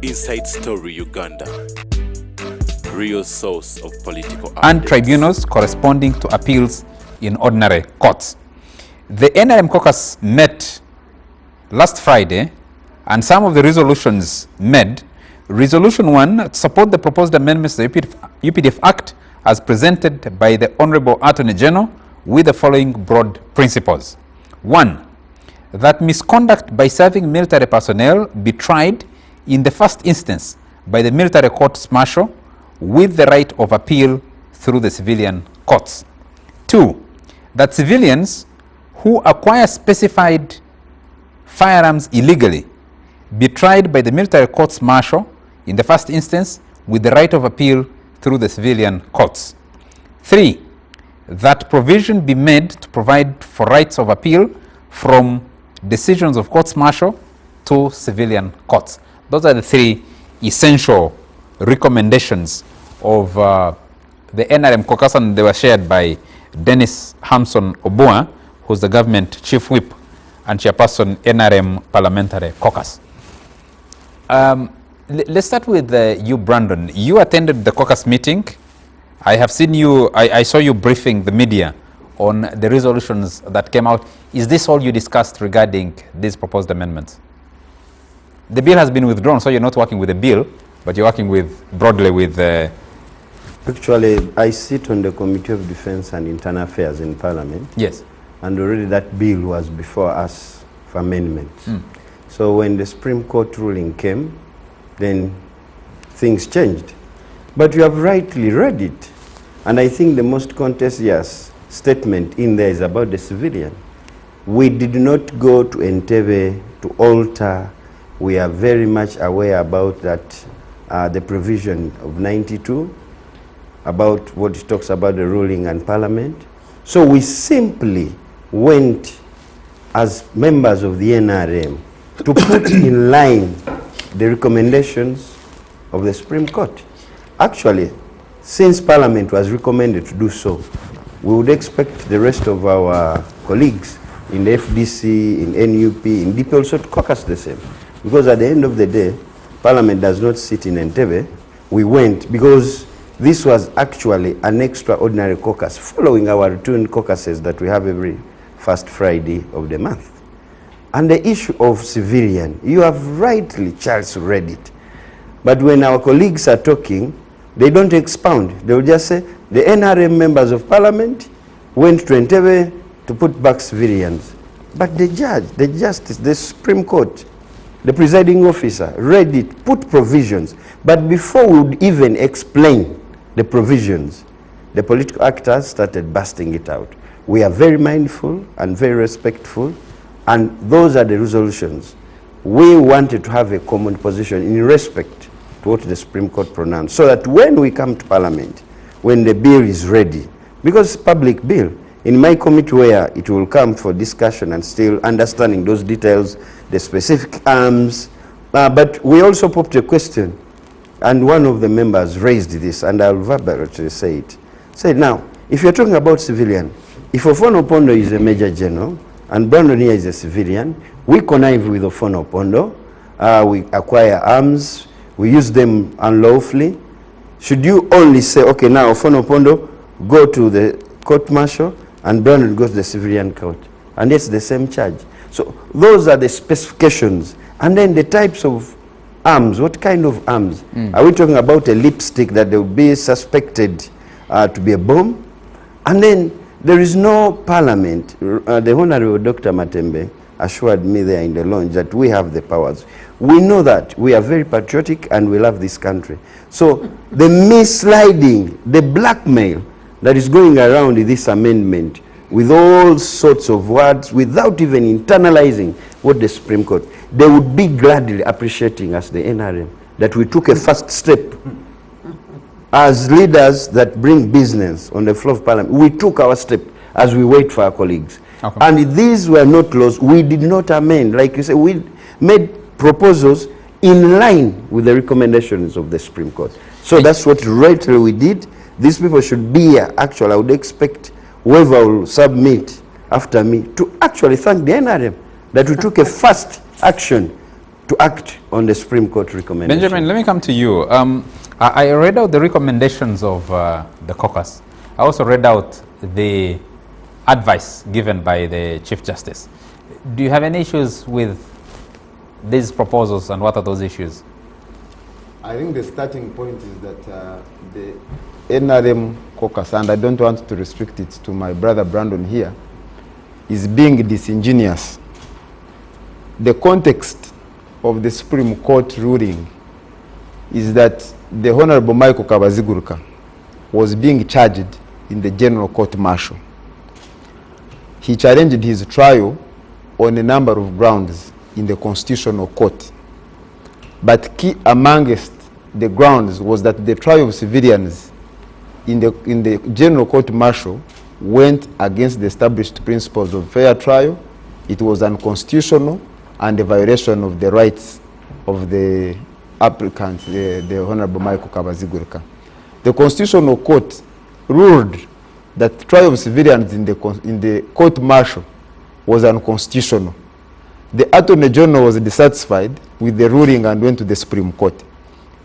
Inside Story Uganda, real source of political and updates. Tribunals corresponding to appeals in ordinary courts. The NRM caucus met last Friday, and some of the resolutions made. Resolution 1, to support the proposed amendments to the UPDF Act as presented by the Honorable Attorney General with the following broad principles. 1, that misconduct by serving military personnel be tried in the first instance by the military courts martial with the right of appeal through the civilian courts. 2, that civilians who acquire specified firearms illegally be tried by the military courts martial in the first instance with the right of appeal through the civilian courts. 3, that provision be made to provide for rights of appeal from decisions of courts martial to civilian courts. Those are the 3 essential recommendations of the NRM caucus, and they were shared by Dennis Hamson Obua, who's the government chief whip and chairperson NRM parliamentary caucus. Let's start with you, Brandon. You attended the caucus meeting. I have seen you, I saw you briefing the media on the resolutions that came out. Is this all you discussed regarding these proposed amendments? The bill has been withdrawn, so you're not working with the bill, but you're working broadly with... Actually, I sit on the Committee of Defense and Internal Affairs in Parliament. Yes. And already that bill was before us for amendments. So when the Supreme Court ruling came, then things changed. But you have rightly read it. And I think the most contentious statement in there is about the civilian. We did not go to Entebbe to alter. We are very much aware about that, the provision of 92, about what it talks about the ruling and parliament. So we simply went as members of the NRM to put in line the recommendations of the Supreme Court. Actually, since Parliament was recommended to do so, we would expect the rest of our colleagues in the FDC, in NUP, in DP also to caucus the same. Because at the end of the day, Parliament does not sit in Entebbe. We went because this was actually an extraordinary caucus following our routine caucuses that we have every first Friday of the month. And the issue of civilian, you have rightly, Charles, read it. But when our colleagues are talking, they don't expound. They will just say, the NRM members of Parliament went to Entebbe to put back civilians. But the judge, the justice, the Supreme Court, the presiding officer read it, put provisions. But before we would even explain the provisions, the political actors started busting it out. We are very mindful and very respectful, and those are the resolutions. We wanted to have a common position in respect to what the Supreme Court pronounced, so that when we come to Parliament, when the bill is ready, because it's a public bill, in my committee where it will come for discussion and still understanding those details, the specific arms, but we also popped a question, and one of the members raised this, and I'll verbally say it. Say, now, if you're talking about civilian, if Ofono Opondo is a Major General, and Brandon here is a civilian, we connive with Ofono Opondo, we acquire arms, we use them unlawfully. Should you only say, okay, now Ofono Opondo, go to the court martial, and Brandon goes to the civilian court? And it's the same charge. So those are the specifications. And then the types of arms, what kind of arms? Are we talking about a lipstick that they would be suspected to be a bomb? And then there is no Parliament. The Honorable Dr. Matembe assured me there in the lounge that we have the powers. We know that. We are very patriotic and we love this country. So the misleading, the blackmail that is going around in this amendment with all sorts of words without even internalizing what the Supreme Court, they would be gladly appreciating us, the NRM, that we took a first step. As leaders that bring business on the floor of Parliament, we took our step as we wait for our colleagues. Okay. And these were not laws. We did not amend. Like you said, we made proposals in line with the recommendations of the Supreme Court. So that's what rightly we did. These people should be here. Actually, I would expect whoever will submit after me to actually thank the NRM that we took a fast action to act on the Supreme Court recommendation. Benjamin, let me come to you. I read out the recommendations of the caucus. I also read out the advice given by the Chief Justice. Do you have any issues with these proposals, and what are those issues? I think the starting point is that the NRM caucus, and I don't want to restrict it to my brother Brandon here, is being disingenuous. The context of the Supreme Court ruling is that the Honorable Michael Kabaziguruka was being charged in the General Court Martial. He challenged his trial on a number of grounds in the Constitutional Court. But key amongst the grounds was that the trial of civilians in the General Court Martial went against the established principles of fair trial. It was unconstitutional and a violation of the rights of the applicant, the Honorable Michael Kabaziguruka. The Constitutional Court ruled that trial of civilians in the court martial was unconstitutional. The Attorney General was dissatisfied with the ruling and went to the Supreme Court.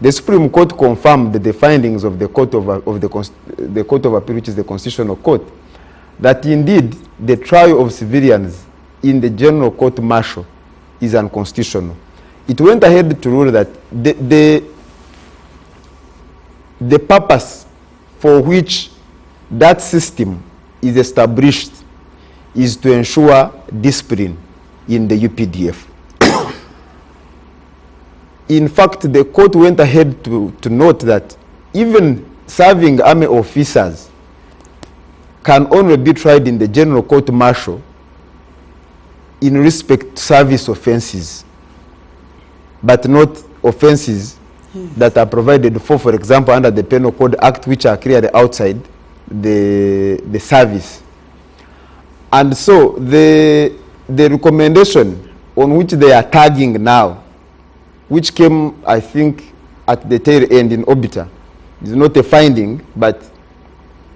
The Supreme Court confirmed the findings of the Court of Appeal, which is the Constitutional Court, that indeed the trial of civilians in the General Court Martial is unconstitutional. It went ahead to rule that the purpose for which that system is established is to ensure discipline in the UPDF. In fact, the court went ahead to note that even serving army officers can only be tried in the General Court Martial in respect to service offenses, but not offenses that are provided for example, under the Penal Code Act, which are clearly outside the service. And so the recommendation on which they are tagging now, which came, I think, at the tail end in Obita, is not a finding, but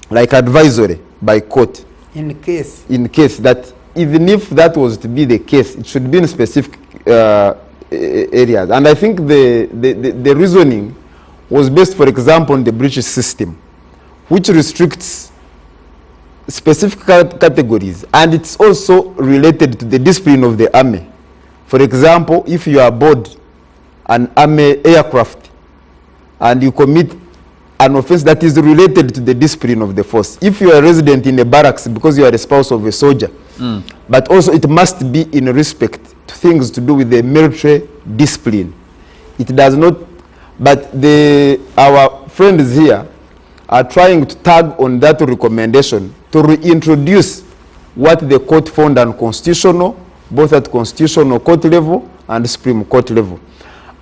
like advisory by court. In case that even if that was to be the case, it should be in specific areas. And I think the reasoning was based, for example, on the British system, which restricts specific categories, and it's also related to the discipline of the army. For example, if you are aboard an army aircraft and you commit an offense that is related to the discipline of the force, if you are a resident in a barracks because you are a spouse of a soldier, but also it must be in respect to things to do with the military discipline. It does not, but our friends here are trying to tag on that recommendation to reintroduce what the court found unconstitutional, both at Constitutional Court level and Supreme Court level.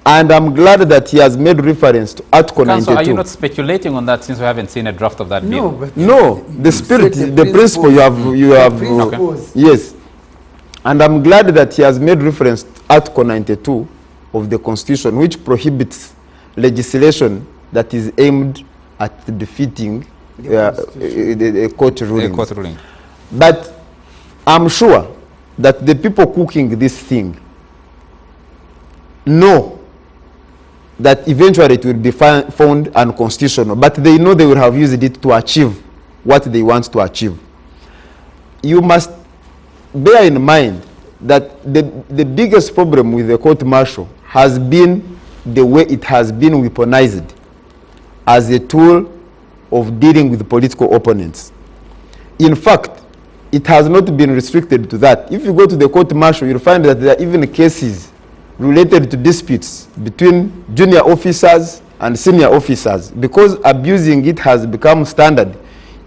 And I'm glad that he has made reference to Article 92. Counsel, are you not speculating on that since we haven't seen a draft of that bill? but no, the spirit, the principle you have, Okay. yes. And I'm glad that he has made reference to Article 92 of the Constitution, which prohibits legislation that is aimed at defeating a court ruling. But I'm sure that the people cooking this thing know that eventually it will be found unconstitutional, but they know they will have used it to achieve what they want to achieve. You must bear in mind that the biggest problem with the court martial has been the way it has been weaponized as a tool of dealing with political opponents. In fact, it has not been restricted to that. If you go to the court martial, you'll find that there are even cases related to disputes between junior officers and senior officers. Because abusing it has become standard,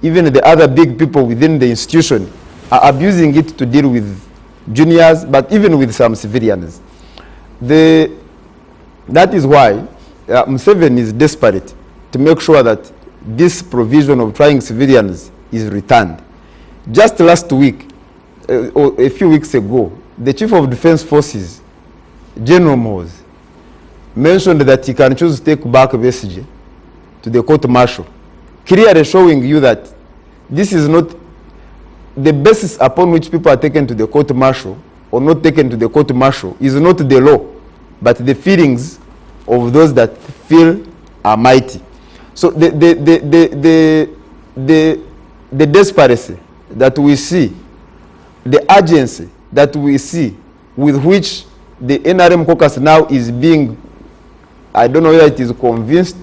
even the other big people within the institution are abusing it to deal with juniors, but even with some civilians. That is why Museveni is desperate to make sure that this provision of trying civilians is returned. Just last week, or a few weeks ago, the Chief of Defense Forces, General Moores, mentioned that he can choose to take back Besigye to the court martial, clearly showing you that this is not the basis upon which people are taken to the court martial or not taken to the court martial is not the law. but the feelings of those that feel are mighty. So the desperacy that we see, the urgency that we see with which the NRM caucus now is being, I don't know whether it is convinced,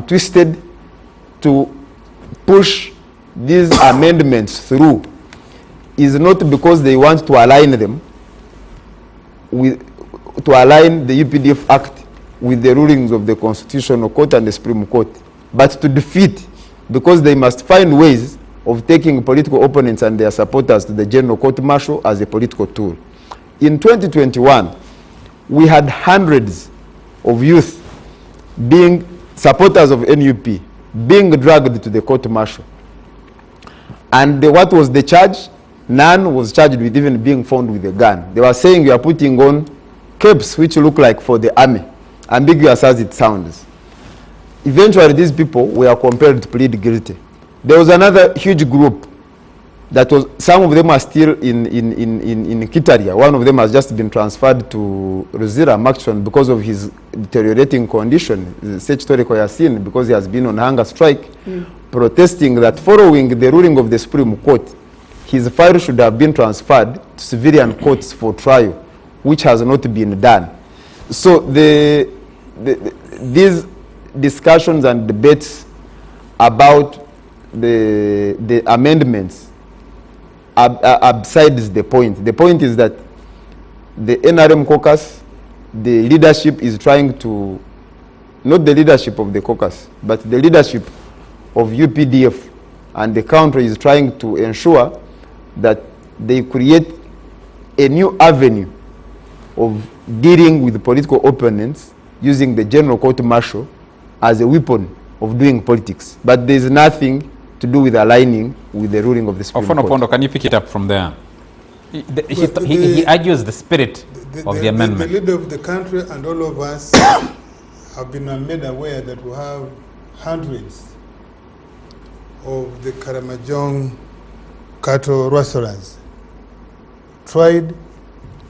twisted to push these amendments through, is not because they want to align them with, to align the UPDF Act with the rulings of the Constitutional Court and the Supreme Court, but to defeat, because they must find ways of taking political opponents and their supporters to the General Court Martial as a political tool. In 2021, we had hundreds of youth being supporters of NUP being dragged to the court martial. And what was the charge? None was charged with even being found with a gun. They were saying you are putting on capes which look like for the army, ambiguous as it sounds. Eventually, these people were compelled to plead guilty. There was another huge group that was, some of them are still in Kitaria. One of them has just been transferred to Ruzira Maxon because of his deteriorating condition, statutory Yasin, because he has been on hunger strike, protesting that following the ruling of the Supreme Court, his file should have been transferred to civilian courts for trial, which has not been done. So these discussions and debates about the amendments are besides the point. The point is that the NRM caucus, the leadership is trying to, not the leadership of the caucus, but the leadership of UPDF and the country is trying to ensure that they create a new avenue of dealing with political opponents using the General Court Martial as a weapon of doing politics. But there is nothing to do with aligning with the ruling of the Supreme Court. Pondo, can you pick it up from there? He argues the spirit of the amendment. The leader of the country and all of us have been made aware that we have hundreds of the Karamajong cattle rustlers tried,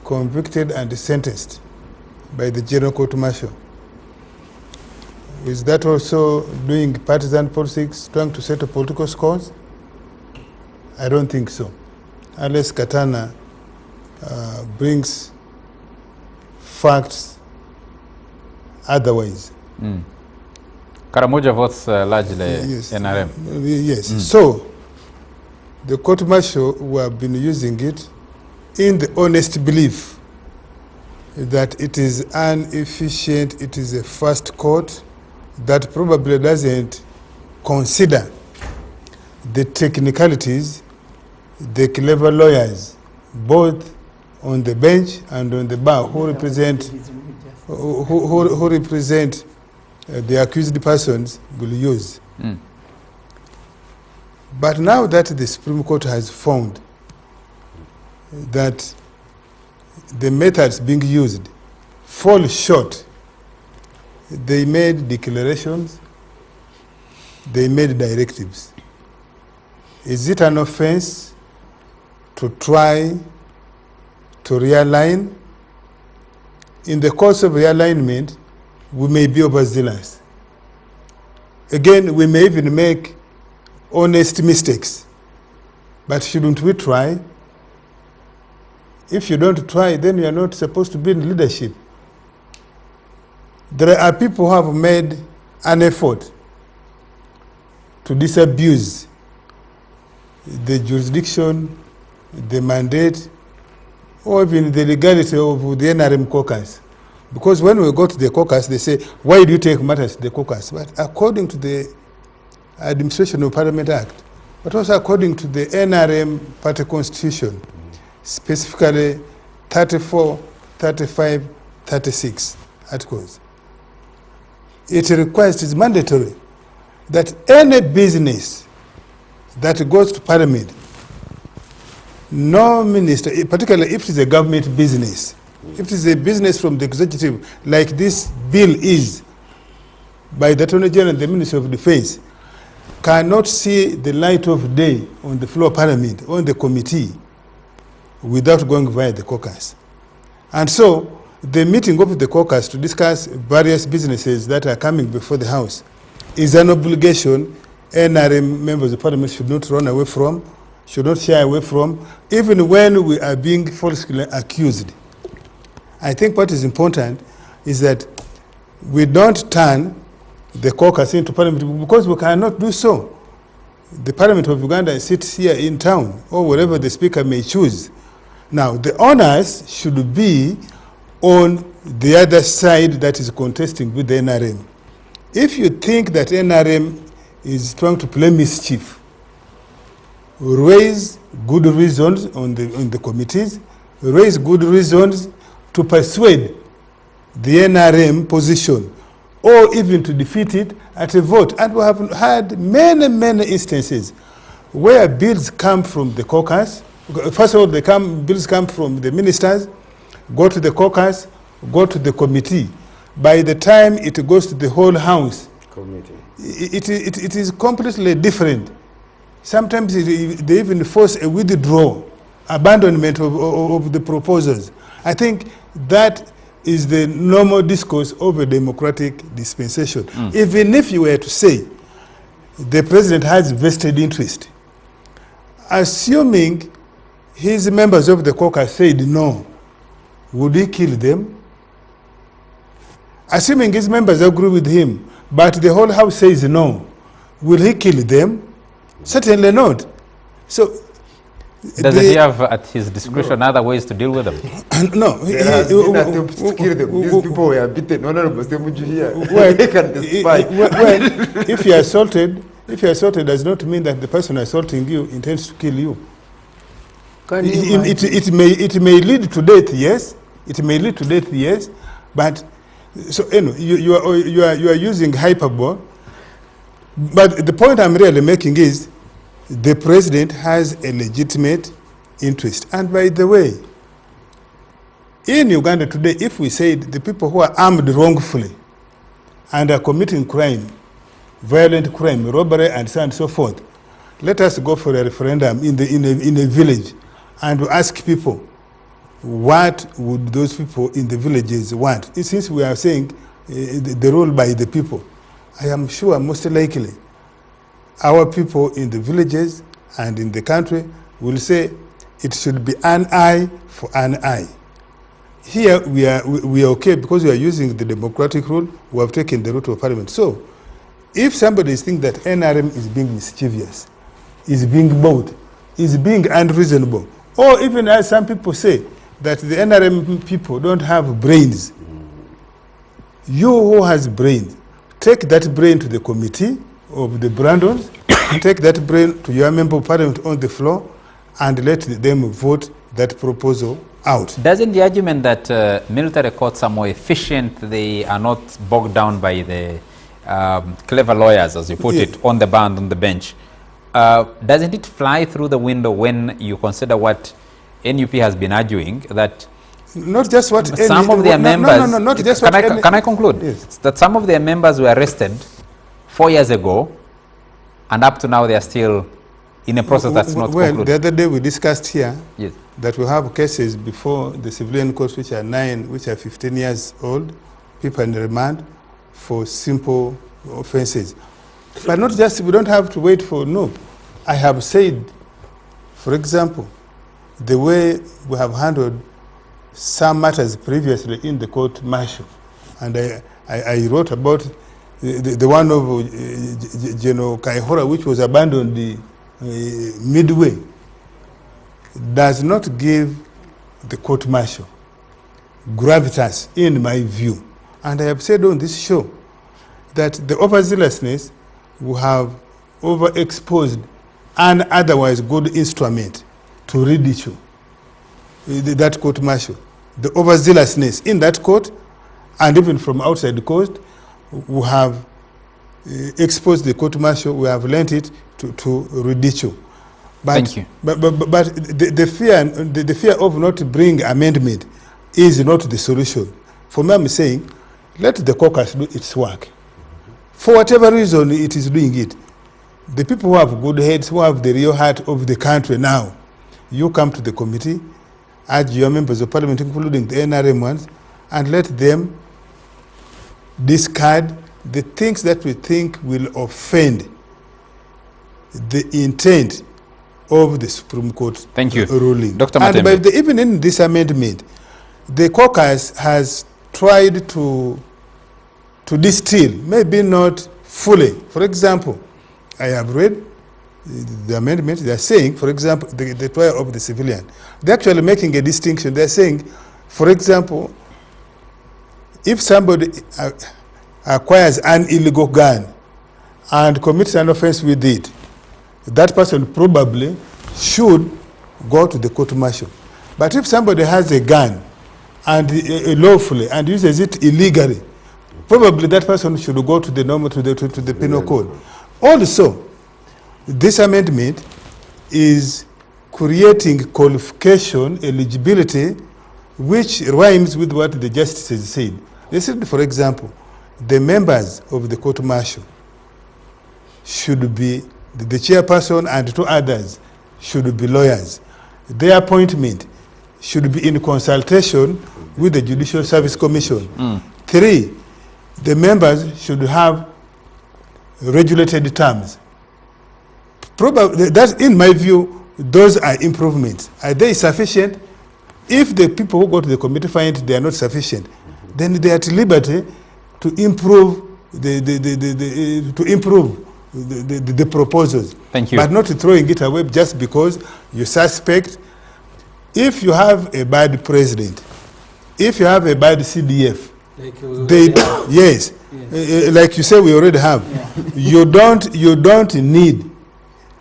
convicted and sentenced by the General Court Martial. Is that also doing partisan politics, trying to settle political scores? I don't think so. Unless Katana brings facts otherwise. Karamoja votes largely Yes. NRM. Yes. So, the court martial, we have been using it in the honest belief that it is inefficient, it is a fast court that probably doesn't consider the technicalities, the clever lawyers, both on the bench and on the bar, who represent the accused persons will use. But now that the Supreme Court has found that the methods being used fall short, they made declarations, they made directives. Is it an offense to try to realign? In the course of realignment, we may be overzealous. Again, we may even make honest mistakes. But shouldn't we try? If you don't try, then you are not supposed to be in leadership. There are people who have made an effort to disabuse the jurisdiction, the mandate, or even the legality of the NRM caucus. Because when we go to the caucus, they say, why do you take matters to the caucus? But according to the Administration of Parliament Act, but also according to the NRM party constitution, specifically 34, 35, 36 articles, it requires, it's mandatory, that any business that goes to Parliament, no minister, particularly if it is a government business, if it is a business from the executive, like this bill is, by the Attorney General and the Ministry of Defense, cannot see the light of day on the floor of Parliament, on the committee, without going via the caucus. And so, the meeting of the caucus to discuss various businesses that are coming before the House is an obligation NRM members of parliament should not run away from, should not shy away from, even when we are being falsely accused. I think what is important is that we don't turn the caucus into parliament, because we cannot do so. The Parliament of Uganda sits here in town, or wherever the speaker may choose. Now, the onus should be on the other side that is contesting with the NRM. If you think that NRM is trying to play mischief, raise good reasons on the committees, raise good reasons to persuade the NRM position, or even to defeat it at a vote. And we have had many, many instances where bills come from the caucus. First of all, bills come from the ministers, go to the caucus, go to the committee. By the time it goes to the whole House, Committee. it is completely different. Sometimes they even force a withdrawal, abandonment of the proposals. I think that is the normal discourse of a democratic dispensation. Even if you were to say the president has vested interest, assuming his members of the caucus said no, would he kill them? Assuming his members agree with him, but the whole House says no, will he kill them? Certainly not. So, does he have at his discretion other ways to deal with them? No. There has been attempts to kill them. These people were beaten. Honorable Semuju here. Well, They can testify. well, if you're assaulted, does not mean that the person assaulting you intends to kill you. Can you It may lead to death, yes. It may lead to death, yes. But so you are using hyperbole. But the point I'm really making is the president has a legitimate interest. And by the way, in Uganda today, if we say the people who are armed wrongfully and are committing crime, violent crime, robbery, and so on and so forth, let us go for a referendum in a village and ask people, what would those people in the villages want? Since we are saying the rule by the people, I am sure most likely our people in the villages and in the country will say it should be an eye for an eye. Here we are okay because we are using the democratic rule. We have taken the route of parliament. So if somebody thinks that NRM is being mischievous, is being bold, is being unreasonable, or even as some people say that the NRM people don't have brains, you who has brains, take that brain to the committee of the Brandons, take that brain to your member of parliament on the floor, and let them vote that proposal out. Doesn't the argument that military courts are more efficient, they are not bogged down by the clever lawyers, as you put it, on the band, on the bench, doesn't it fly through the window when you consider what NUP has been arguing, that not just what some of their members, not just can I conclude? Yes. That some of their members were arrested 4 years ago, and up to now they are still in a process that's not concluded. The other day we discussed here Yes. that we have cases before the civilian courts which are 15 years old, people in remand for simple offenses. But not just, we don't have to wait for NUP. I have said, for example, the way we have handled some matters previously in the court martial, and I wrote about the one of General Kaihura, which was abandoned midway, does not give the court martial gravitas, in my view. And I have said on this show that the overzealousness will have overexposed an otherwise good instrument to ridicule that court martial. The overzealousness in that court and even from outside the court will have exposed the court martial, we have lent it to ridicule. But, Thank you. But the fear of not bringing amendment is not the solution. For me, I'm saying, let the caucus do its work. For whatever reason it is doing it. The people who have good heads, who have the real heart of the country now, you come to the committee, urge your members of parliament, including the NRM ones, and let them discard the things that we think will offend the intent of the Supreme Court Thank you. ruling. Dr. And Matembe. by the, even in this amendment, the caucus has tried to distill, maybe not fully. For example, I have read the amendment. They are saying, for example, the trial of the civilian. They're actually making a distinction. They're saying, for example, if somebody acquires an illegal gun and commits an offense with it, that person probably should go to the court martial. But if somebody has a gun and lawfully and uses it illegally, probably that person should go to the normal to the penal code. Also, this amendment is creating qualification eligibility which rhymes with what the justices said. They said, for example, the members of the court martial should be the chairperson and 2 others should be lawyers. Their appointment should be in consultation with the Judicial Service Commission. 3, the members should have regulated terms. Probably, that's in my view, those are improvements. Are they sufficient? If the people who go to the committee find they are not sufficient, then they are at liberty to improve the proposals. Thank you. But not throwing it away just because you suspect. If you have a bad president, if you have a bad CDF, yes, like you say, we already have. You don't need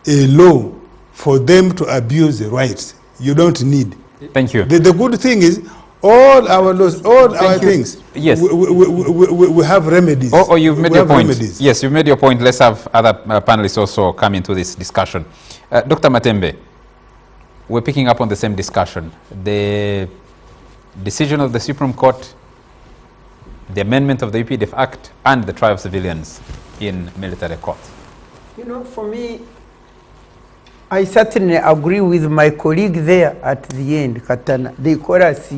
a law for them to abuse the rights. You don't need. Thank you. The good thing is, all our laws, all our things, yes, we have remedies. Oh, you've made your point. Remedies. Yes, you've made your point. Let's have other panelists also come into this discussion. Dr. Matembe, we're picking up on the same discussion. The decision of the Supreme Court, the amendment of the UPDF Act, and the trial of civilians in military courts. You know, for me, I certainly agree with my colleague there at the end, Katana. They call us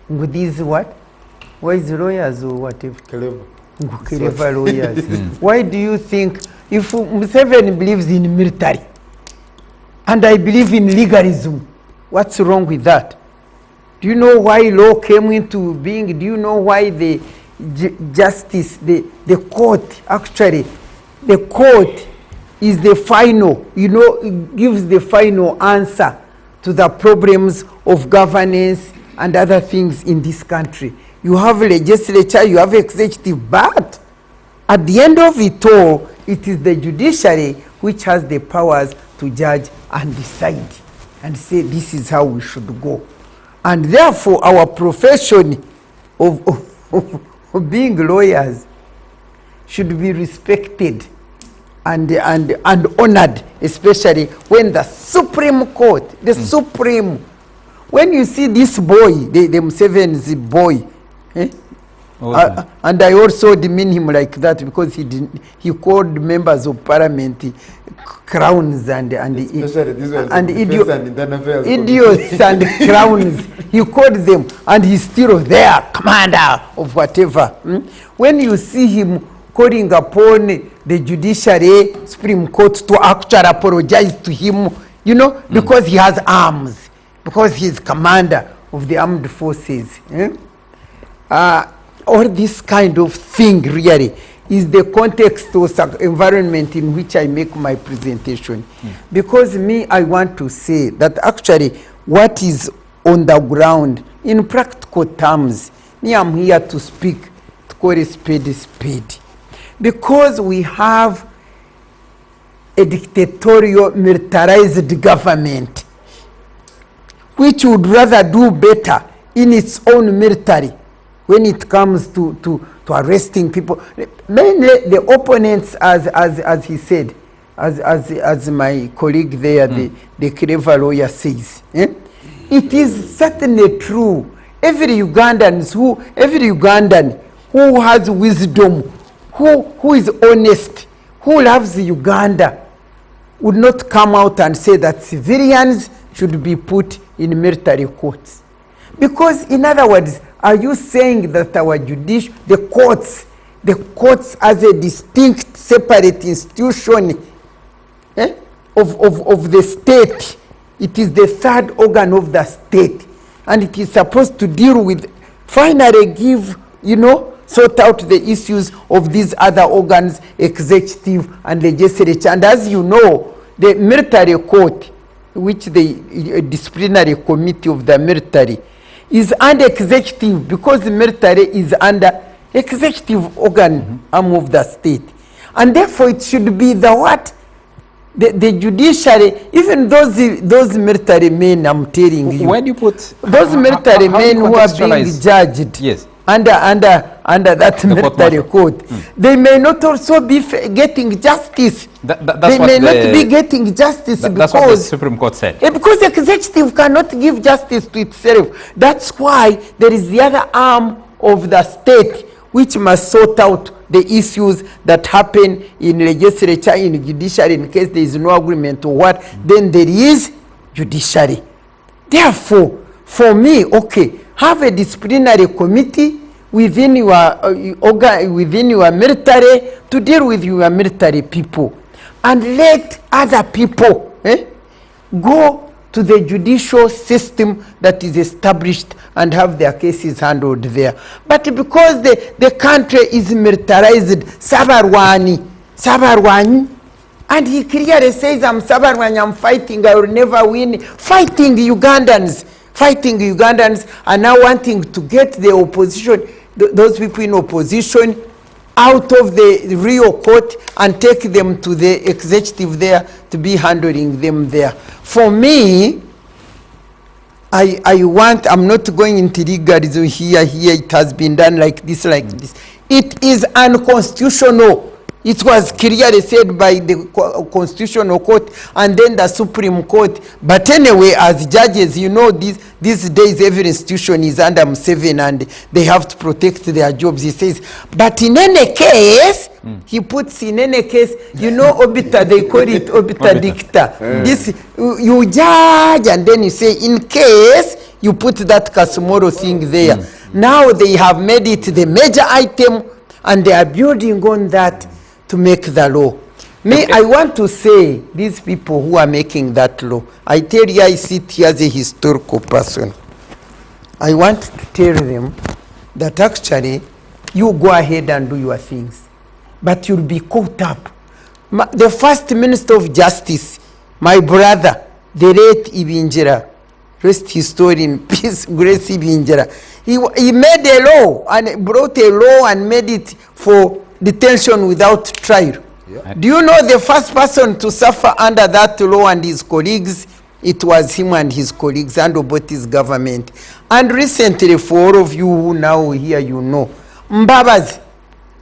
with these what? Why is lawyers or whatever? Clever lawyers. Why do you think, if Museveni believes in military, and I believe in legalism, what's wrong with that? Do you know why law came into being? Do you know why the justice, the court, actually, the court is the final, gives the final answer to the problems of governance and other things in this country. You have legislature, you have executive, but at the end of it all, it is the judiciary which has the powers to judge and decide and say this is how we should go. And therefore, our profession of being lawyers should be respected and honored, especially when the Supreme Court, the Supreme, when you see this boy, the Museveni's boy, and I also demean him like that because he called members of parliament crowns and idiots and crowns. He called them, and he's still there, commander of whatever. When you see him calling upon the judiciary, Supreme Court to actually apologize to him, because he has arms, because he's commander of the armed forces. All this kind of thing really is the context or environment in which I make my presentation. Because I want to say that actually what is on the ground, in practical terms, I'm here to speak, to call a spade a spade. Because we have a dictatorial, militarized government, which would rather do better in its own military when it comes to arresting people. Mainly the opponents, as he said, as my colleague there, the clever lawyer says. It is certainly true. Every Ugandan who has wisdom, who is honest, who loves Uganda, would not come out and say that civilians should be put in military courts. Because, in other words, are you saying that our judicial, the courts as a distinct, separate institution of the state, it is the third organ of the state, and it is supposed to deal with, finally give, sort out the issues of these other organs, executive and legislature. And as you know, the military court, which the disciplinary committee of the military, is under executive, because the military is under executive organ arm of the state. And therefore it should be the what? The judiciary, even those military men, I'm telling you. When you put those military men who are being judged, yes, under that military court, they may not also be getting justice. They may not be getting justice that's because what the Supreme Court said. Because the executive cannot give justice to itself. That's why there is the other arm of the state which must sort out the issues that happen in legislature, in judiciary, in case there is no agreement or what, then there is judiciary. Therefore, for me, okay, have a disciplinary committee within your military to deal with your military people, and let other people go to the judicial system that is established and have their cases handled there. But because the country is militarized, Sabarwani, and he clearly says, I'm Sabarwani, I'm fighting, I will never win. Fighting Ugandans, are now wanting to get the opposition, those people in opposition, out of the real court and take them to the executive there to be handling them there. For me, I'm not going into legalism here, it has been done like this. It is unconstitutional. It was clearly said by the Constitutional Court and then the Supreme Court. But anyway, as judges, these days every institution is under Museveni and they have to protect their jobs. He says, but in any case, he puts in any case, obiter, they call it obiter dicta. This, you judge and then you say, in case, you put that Kasumoro thing there. Now they have made it the major item and they are building on that to make the law. I want to say, these people who are making that law, I tell you, I sit here as a historical person. I want to tell them that actually, you go ahead and do your things, but you'll be caught up. The first Minister of Justice, my brother, the late Ibinjira, rest his story in peace, Grace Ibinjira, he made a law and brought a law and made it for detention without trial. Yeah. Do you know the first person to suffer under that law and his colleagues? It was him and his colleagues and Obote's government. And recently, for all of you who now here, Mbabazi,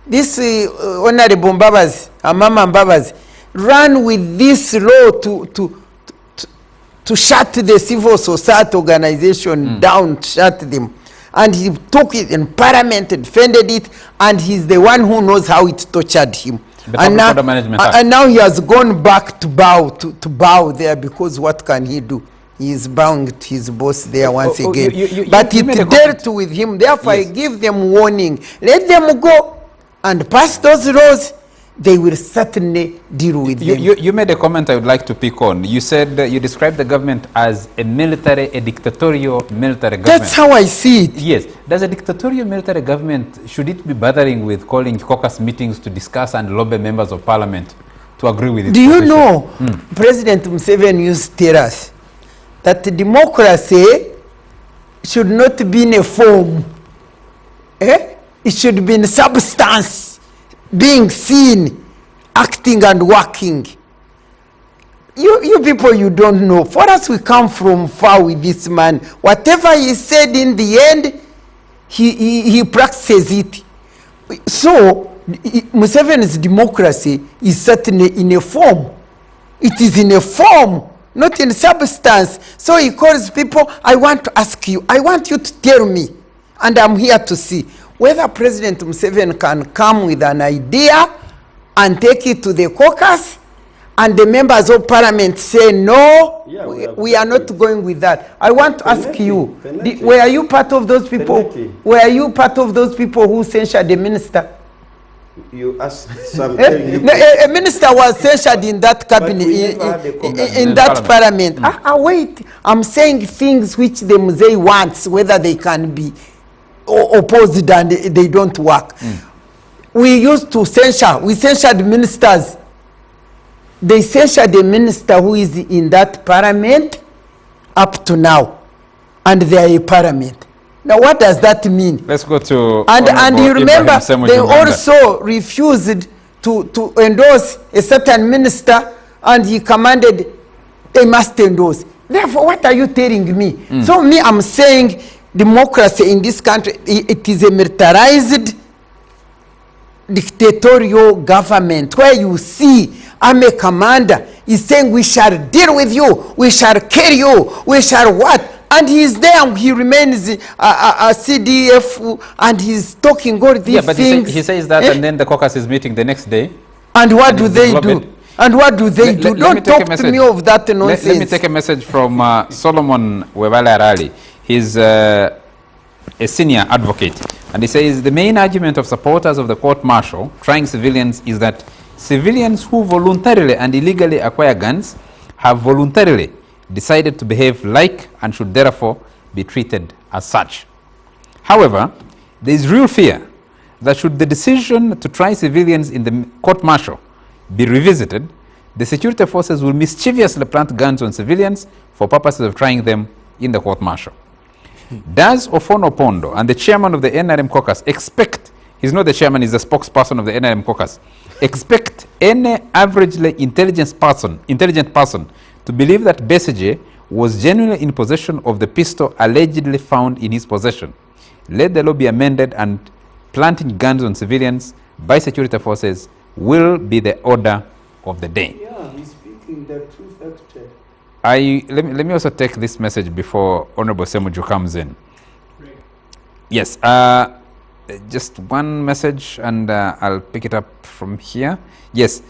this Honorable Mbabazi, Mama Mbabazi, ran with this law to shut the civil society organization down, shut them. And he took it in Parliament, defended it, and he's the one who knows how it tortured him. And now he has gone back to bow there, because what can he do? He is bound to his boss there once again. But it dealt with him. Therefore, yes. I give them warning. Let them go and pass those laws. They will certainly deal with them. You made a comment I would like to pick on. You said you described the government as a dictatorial military government. That's how I see it. Yes. Does a dictatorial military government, should it be bothering with calling caucus meetings to discuss and lobby members of parliament to agree with it? Do you know, President Museveni used to tell us that democracy should not be in a form. It should be in substance. Being seen, acting and working. You people, you don't know. For us, we come from far with this man. Whatever he said in the end, he practices it. So, Museveni's democracy is certainly in a form. It is in a form, not in substance. So he calls people, I want to ask you, I want you to tell me, and I'm here to see whether President Museveni can come with an idea and take it to the caucus and the members of parliament say no, Yeah, we are not going with that. I want to ask you, Penalty. were you part of those people? Penalty. Were you part of those people who censured the minister? You asked some. No, a minister was censured in that cabinet, we never had a caucus. in that parliament. Wait, I'm saying things which the Mzee wants, whether they can be opposed and they don't work. We used to censure, we censured ministers. They censured the minister who is in that parliament up to now, and they are a parliament. Now, what does that mean? Let's go to And you remember, Ibrahim they Semujuganda. also refused to endorse a certain minister, and he commanded they must endorse. Therefore, what are you telling me? So me, I'm saying democracy in this country, it is a militarized dictatorial government where you see I'm a commander is saying we shall deal with you, we shall kill you, we shall what? And he's there and he remains a CDF and he's talking all these Yeah, but things. he says that, and then the caucus is meeting the next day. And what and do it's they developed. do? And what do they do? Let me Don't take a talk to message. me of that nonsense. Let me take a message from Solomon Webale Arali. He's a senior advocate. And he says the main argument of supporters of the court-martial trying civilians is that civilians who voluntarily and illegally acquire guns have voluntarily decided to behave like and should therefore be treated as such. However, there is real fear that should the decision to try civilians in the court-martial be revisited, the security forces will mischievously plant guns on civilians for purposes of trying them in the court-martial. Does Ofono Pondo and the chairman of the NRM caucus expect, he's not the chairman, he's the spokesperson of the NRM caucus, expect any averagely intelligent person to believe that Besigye was genuinely in possession of the pistol allegedly found in his possession? Let the law be amended and planting guns on civilians by security forces will be the order of the day. Yeah, he's speaking the truth actually. Let me also take this message before Honorable Semuju comes in. Right. Yes, just one message and I'll pick it up from here. Yes,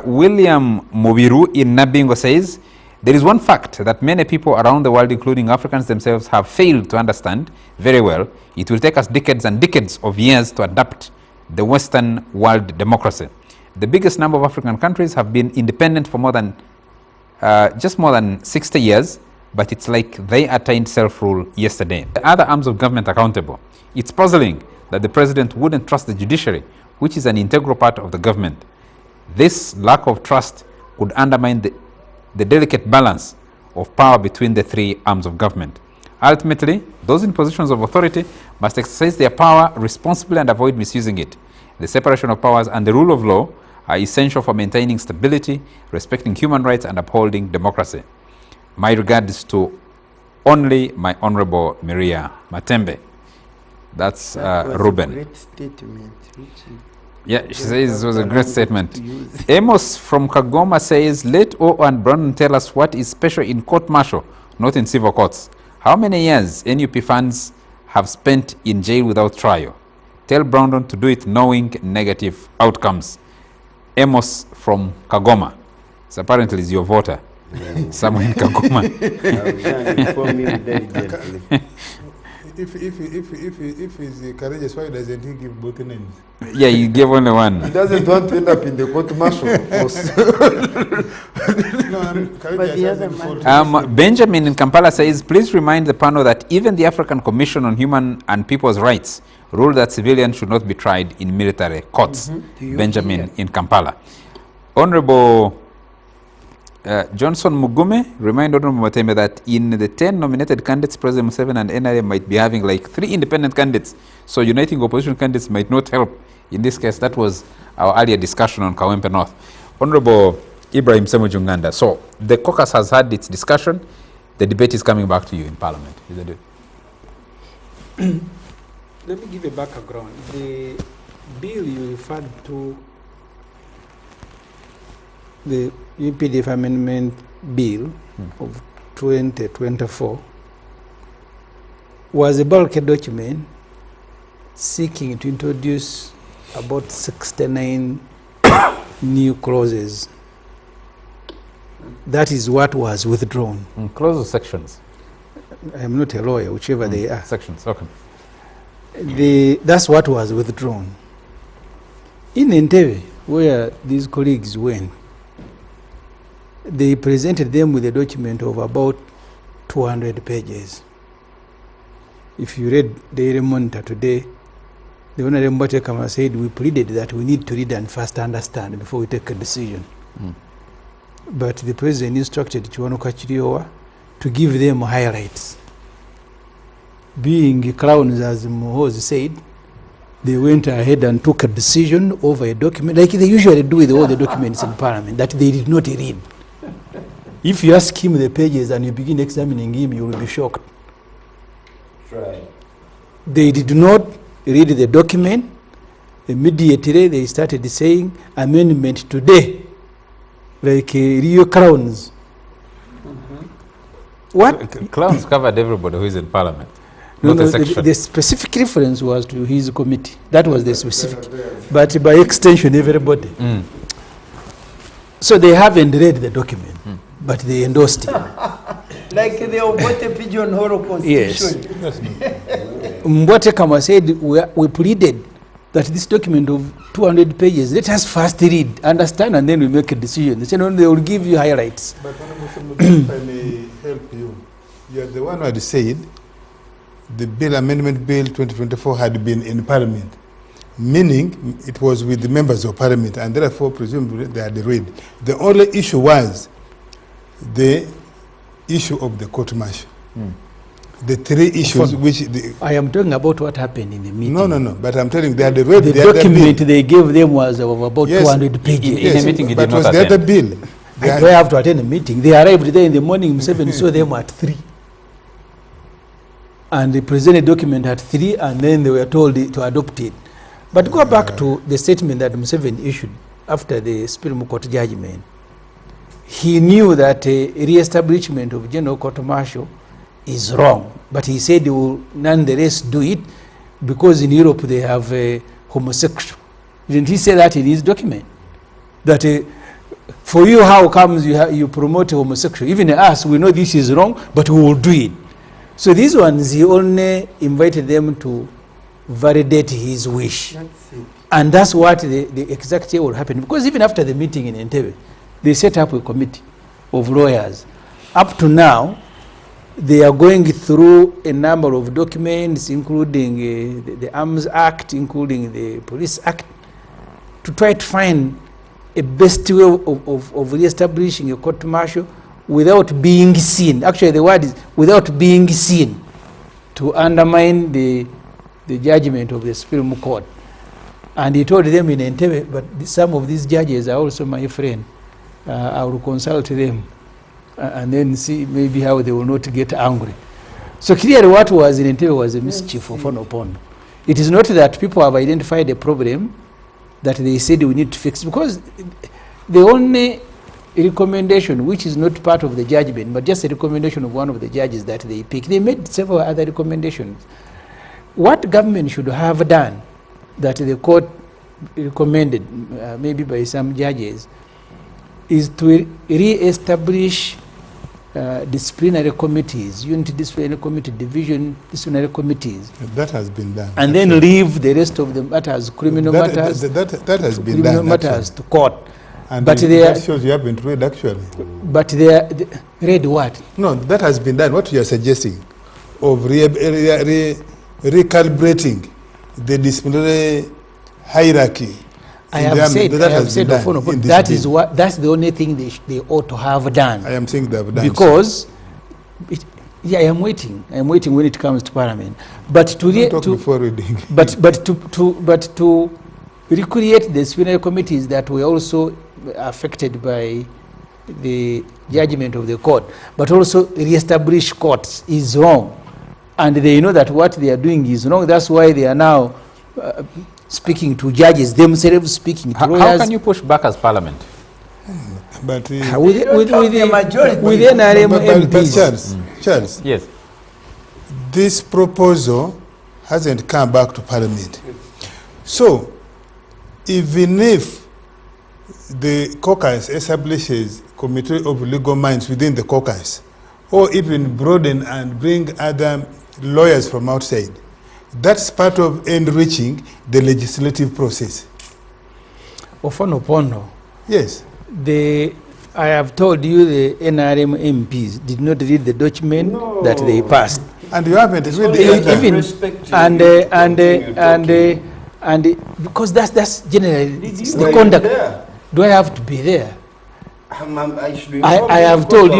William Mubiru in Nabingo says, there is one fact that many people around the world, including Africans themselves, have failed to understand very well. It will take us decades and decades of years to adapt the Western world democracy. The biggest number of African countries have been independent for more than just more than 60 years, but it's like they attained self-rule yesterday. The other arms of government accountable. It's puzzling that the president wouldn't trust the judiciary, which is an integral part of the government. This lack of trust could undermine the delicate balance of power between the three arms of government. Ultimately, those in positions of authority must exercise their power responsibly and avoid misusing it. The separation of powers and the rule of law are essential for maintaining stability, respecting human rights, and upholding democracy. My regards to only my Honorable Miria Matembe. That's Ruben. Great statement. Yeah, she says it was a great statement. Amos from Kagoma says, let O and Brandon tell us what is special in court-martial, not in civil courts. How many years NUP fans have spent in jail without trial? Tell Brandon to do it knowing negative outcomes. Amos from Kagoma. So apparently is your voter. Somewhere in Kagoma. If he's courageous, why doesn't he give both names? Yeah, you gave only one. He doesn't want to end up in the court-martial, of course. But the other man. Benjamin in Kampala says, please remind the panel that even the African Commission on Human and People's Rights ruled that civilians should not be tried in military courts. Benjamin in Kampala. Honorable Johnson Mugume remind Honorable Matembe that in the 10 nominated candidates, President Museveni and NRM might be having like 3 independent candidates. So uniting opposition candidates might not help. In this case, that was our earlier discussion on Kawempe North. Honorable Ibrahim Semujuganda. So the caucus has had its discussion. The debate is coming back to you in Parliament. Is that it? Let me give a background. The bill you referred to, the UPDF Amendment Bill of 2024, was a bulk document seeking to introduce about 69 new clauses that is what was withdrawn. Close the sections. I'm not a lawyer, whichever they are. Sections, okay. That's what was withdrawn. In Entebbe, where these colleagues went, they presented them with a document of about 200 pages. If you read Daily Monitor today, the Honorable Mbatekama said we pleaded that we need to read and first understand before we take a decision. But the president instructed Chiwanuka Chiriowa to give them highlights. Being clowns, as Mohoz said, they went ahead and took a decision over a document, like they usually do with all the documents in Parliament, that they did not read. If you ask him the pages and you begin examining him, you will be shocked. Right. They did not read the document. Immediately they started saying amendment today, like real clowns. What? Clowns covered everybody who is in Parliament. No, Not no, a section. the specific reference was to his committee. That was the specific. But by extension, everybody. So they haven't read the document, but they endorsed it. Like the Obote pigeonhole constitution. Mbatekama said we pleaded that this document of 200 pages, let us first read, understand, and then we make a decision. They said, no, they will give you highlights. But if I may help you, you are the one who had said the bill, Amendment Bill 2024, had been in Parliament, meaning it was with the members of Parliament, and therefore presumably they had read. The only issue was the issue of the court martial. The three issues which... I am talking about what happened in the meeting. No, but I'm telling you, they had read the document they gave them was of about 200 pages. In a meeting, but was the other bill. I have to attend a meeting. They arrived there in the morning, 7 saw them at 3. And they presented a document at 3, and then they were told to adopt it. But go back to the statement that Museveni issued after the Supreme Court judgment. He knew that a re-establishment of general court martial is wrong, but he said he will nonetheless do it because in Europe they have a homosexual. Didn't he say that in his document? That for you, how comes you promote homosexual? Even us, we know this is wrong, but we will do it. So these ones, he only invited them to validate his wish. That's it. And that's what the executive will happen. Because even after the meeting in Entebbe, they set up a committee of lawyers. Up to now, they are going through a number of documents, including the Arms Act, including the Police Act, to try to find a best way of re-establishing a court martial without being seen. Actually, the word is without being seen, to undermine the judgment of the Supreme Court. And he told them in Entebbe, but some of these judges are also my friend. I will consult them and then see maybe how they will not get angry. So clearly what was in Entebbe was a mischief of Opondo. It is not that people have identified a problem that they said we need to fix, because the only recommendation, which is not part of the judgment, but just a recommendation of one of the judges that they picked, they made several other recommendations. What government should have done that the court recommended, maybe by some judges, is to re-establish disciplinary committees, unity disciplinary committee, division disciplinary committees. That has been done. And then leave the rest of the matters, criminal matters, that has been criminal done, matters to court. And but they that shows you haven't read, actually. But they read what? No, that has been done. What you are suggesting of recalibrating the disciplinary hierarchy. I have said that's the only thing they ought to have done. I am saying they have done. Because, I am waiting. I am waiting when it comes to Parliament. But to recreate the disciplinary committees that were also affected by the judgment of the court, but also re-establish courts is wrong. And they know that what they are doing is wrong. That's why they are now speaking to judges, themselves speaking to lawyers. How can you push back as Parliament? But with the majority. With NRM MPs. Charles, yes. This proposal hasn't come back to Parliament. So, even if the caucus establishes committee of legal minds within the caucus, or even broaden and bring other lawyers from outside. That's part of enriching the legislative process. Opono. Yes. I have told you the NRM MPs did not read the document that they passed. And you haven't read the Even and because that's generally it's the conduct. Do I have to be there? I have told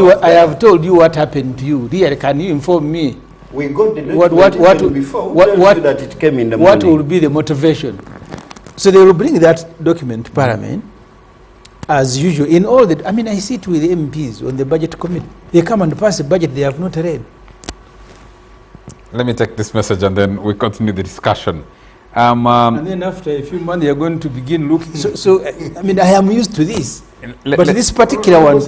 you what happened to you. Really, can you inform me? We got the document before. What that it came in the what morning. will be the motivation? So they will bring that document to Parliament as usual. In all that, I mean, I sit with the MPs on the budget committee. They come and pass a budget they have not read. Let me take this message and then we continue the discussion. And then after a few months, they are going to begin looking. So I mean, I am used to this. But this particular one,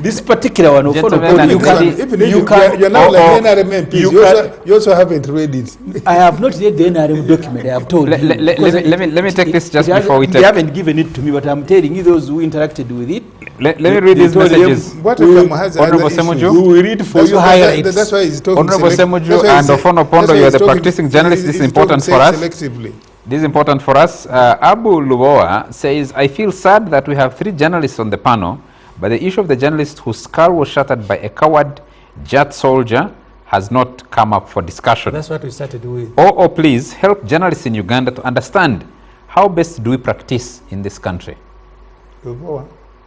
Gentlemen, you you're now like NRM MPs. You also haven't read it. I have not read the NRM document. I have told you. Let me take this just before we take. They haven't given it to me, but I'm telling you, those who interacted with it. Let me read these messages. Honorable Semuju, we will read for you highlights. That's why he's talking. Honorable Semuju and Ofono Pondo, you are the practicing journalists. This is important for us. Selectively. This is important for us. Abu Luboa says, I feel sad that we have 3 journalists on the panel, but the issue of the journalist whose skull was shattered by a coward Jat soldier has not come up for discussion. That's what we started with. Oh, please help journalists in Uganda to understand how best do we practice in this country.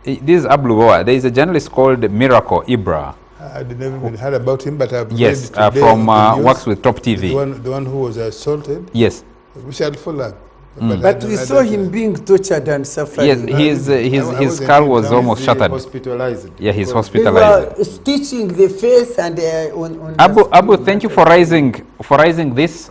This is Abu Luboa. There is a journalist called Miracle Ibra. I never even heard about him, but I've yes, read today from news, works with Top TV. The one who was assaulted. Yes. We shall follow up. But we saw him being tortured and suffering. Yes, his skull was almost shattered. Hospitalized. Yeah, he's They hospitalized. were stitching the face and on Abu, thank you for raising this.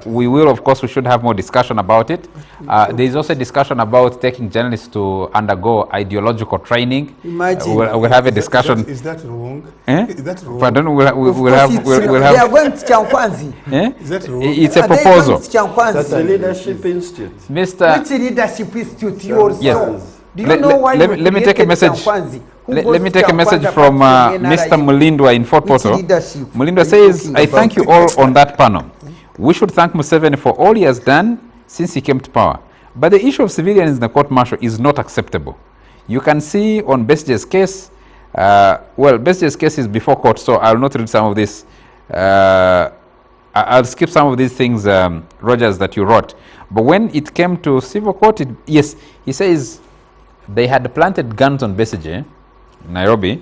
We will, of course, we should have more discussion about it. There is also a discussion about taking journalists to undergo ideological training. Imagine. We'll have a discussion. Is that wrong? Eh? Is that wrong? Pardon, we'll have. They are going to Chankwanzi. Eh? Is that wrong? It's a Are they going proposal. to Chankwanzi? That's a leadership institute. Mr. Which leadership institute you also? Yes. Do you know why let me take a message. Let me take a message from Mr. Mulindwa in Fort Portal. Mulindwa says, I thank you all on that panel. We should thank Museveni for all he has done since he came to power. But the issue of civilians in the court-martial is not acceptable. You can see on Besje's case, Besje's case is before court, so I'll not read some of this. I'll skip some of these things, Rogers, that you wrote. But when it came to civil court, yes, he says they had planted guns on Besigye, Nairobi,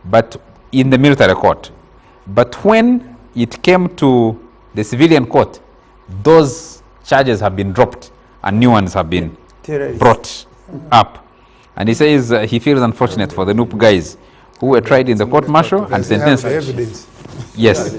but in the military court. But when it came to the civilian court, those charges have been dropped and new ones have been brought up. And he says he feels unfortunate for the NUP guys who were tried in the court-martial and sentenced. Evidence. Yes.